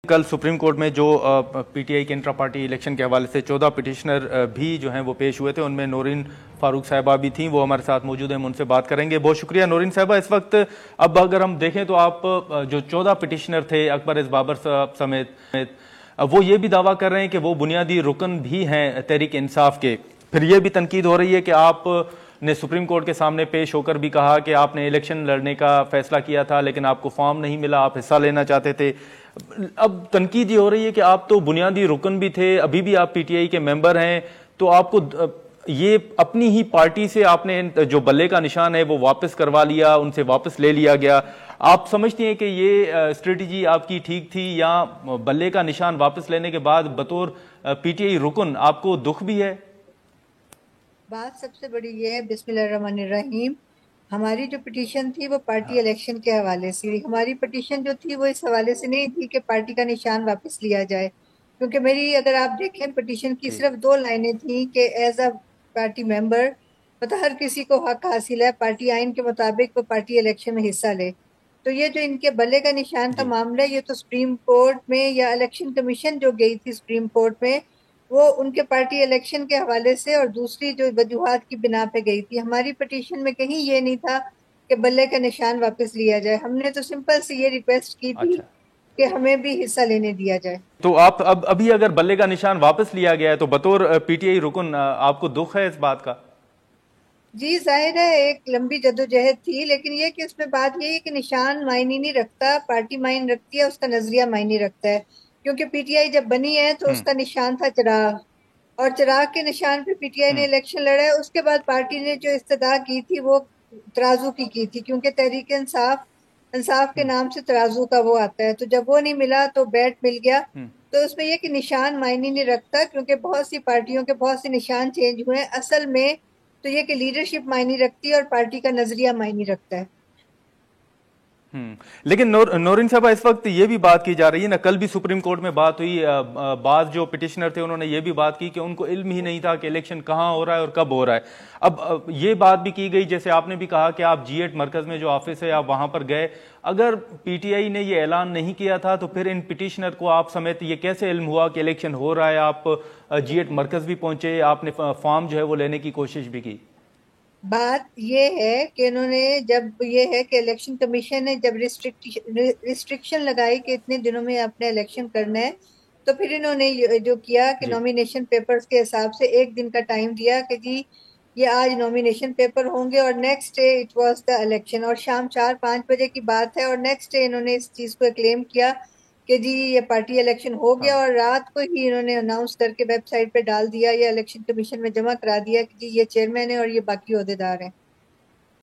کل supreme court میں جو پی ٹی آئی کے انٹرا پارٹی الیکشن کے حوالے سے 14 پٹیشنر بھی جو ہیں وہ پیش ہوئے تھے، ان میں نورین فاروق صاحبہ بھی تھیں، وہ ہمارے ساتھ موجود ہیں، ہم ان سے بات کریں گے۔ بہت شکریہ نورین صاحبہ۔ اس وقت اب اگر ہم دیکھیں تو آپ جو 14 پٹیشنر تھے اکبر ایس بابر صاحب سمیت، وہ یہ بھی دعویٰ کر رہے ہیں کہ وہ بنیادی رکن بھی ہیں تحریک انصاف کے۔ پھر یہ بھی تنقید ہو رہی ہے کہ آپ نے سپریم کورٹ کے سامنے پیش ہو کر بھی کہا کہ آپ نے الیکشن لڑنے کا فیصلہ کیا تھا لیکن آپ کو فارم نہیں ملا، آپ حصہ لینا چاہتے تھے۔ اب تنقید یہ ہو رہی ہے کہ آپ تو بنیادی رکن بھی تھے، ابھی بھی آپ پی ٹی آئی کے ممبر ہیں، تو آپ کو یہ اپنی ہی پارٹی سے آپ نے جو بلے کا نشان ہے وہ واپس کروا لیا، ان سے واپس لے لیا گیا۔ آپ سمجھتے ہیں کہ یہ اسٹریٹجی آپ کی ٹھیک تھی، یا بلے کا نشان واپس لینے کے بعد بطور پی ٹی آئی رکن آپ کو دکھ بھی ہے؟ بات سب سے بڑی یہ ہے، بسم اللہ الرحمن الرحیم، ہماری جو پٹیشن تھی وہ پارٹی الیکشن کے حوالے سے، ہماری پٹیشن جو تھی وہ اس حوالے سے نہیں تھی کہ پارٹی کا نشان واپس لیا جائے، کیونکہ میری اگر آپ دیکھیں پٹیشن کی صرف 2 لائنیں تھیں کہ ایز اے پارٹی ممبر ہر کسی کو حق حاصل ہے پارٹی آئین کے مطابق وہ پارٹی الیکشن میں حصہ لے۔ تو یہ جو ان کے بلے کا نشان کا معاملہ ہے، یہ تو سپریم کورٹ میں یا الیکشن کمیشن جو گئی تھی سپریم کورٹ میں، وہ ان کے پارٹی الیکشن کے حوالے سے اور دوسری جو وجوہات کی بنا پہ گئی تھی۔ ہماری پٹیشن میں کہیں یہ نہیں تھا کہ بلے کا نشان واپس لیا جائے، ہم نے تو سمپل سے یہ ریکویسٹ کی تھی کہ ہمیں بھی حصہ لینے دیا جائے۔ تو آپ ابھی اگر بلے کا نشان واپس لیا گیا ہے تو بطور پی ٹی آئی رکن آپ کو دکھ ہے اس بات کا؟ جی ظاہر ہے ایک لمبی جدوجہد تھی، لیکن یہ کہ اس میں بات یہ ہے کہ نشان معنی نہیں رکھتا، پارٹی معنی رکھتی ہے، اس کا نظریہ معنی رکھتا ہے۔ کیونکہ پی ٹی آئی جب بنی ہے تو اس کا نشان تھا چراغ، اور چراغ کے نشان پہ پی ٹی آئی نے الیکشن لڑا ہے۔ اس کے بعد پارٹی نے جو استدعا کی تھی وہ ترازو کی تھی، کیونکہ تحریک انصاف کے نام سے ترازو کا وہ آتا ہے، تو جب وہ نہیں ملا تو بیٹ مل گیا۔ تو اس میں یہ کہ نشان معنی نہیں رکھتا، کیونکہ بہت سی پارٹیوں کے بہت سے نشان چینج ہوئے ہیں، اصل میں تو یہ کہ لیڈرشپ معنی رکھتی ہے اور پارٹی کا نظریہ معنی رکھتا ہے۔ لیکن نورین صاحبہ اس وقت یہ بھی بات کی جا رہی ہے نا، کل بھی سپریم کورٹ میں بات ہوئی، بعض جو پٹیشنر تھے انہوں نے یہ بھی بات کی کہ ان کو علم ہی نہیں تھا کہ الیکشن کہاں ہو رہا ہے اور کب ہو رہا ہے۔ اب یہ بات بھی کی گئی، جیسے آپ نے بھی کہا کہ آپ G8 مرکز میں جو آفس ہے آپ وہاں پر گئے، اگر پی ٹی آئی نے یہ اعلان نہیں کیا تھا تو پھر ان پٹیشنر کو آپ سمیت یہ کیسے علم ہوا کہ الیکشن ہو رہا ہے؟ آپ G8 مرکز بھی پہنچے، آپ نے فارم جو ہے وہ لینے کی کوشش بھی کی۔ بات یہ ہے کہ انہوں نے جب یہ ہے کہ الیکشن کمیشن نے جب ریسٹرکشن لگائی کہ اتنے دنوں میں اپنے الیکشن کرنا ہے، تو پھر انہوں نے جو کیا کہ نومینیشن پیپرز کے حساب سے 1 دن کا ٹائم دیا کہ جی یہ آج نومینیشن پیپر ہوں گے، اور next day it was the election, اور شام 4-5 بجے کی بات ہے، اور نیکسٹ ڈے انہوں نے اس چیز کو کلیم کیا کہ جی یہ پارٹی الیکشن ہو گیا، اور رات کو ہی انہوں نے اناؤنس کر کے ویب سائٹ پہ ڈال دیا یا الیکشن کمیشن میں جمع کرا دیا کہ جی یہ چیئرمین ہے اور یہ باقی عہدیدار ہیں۔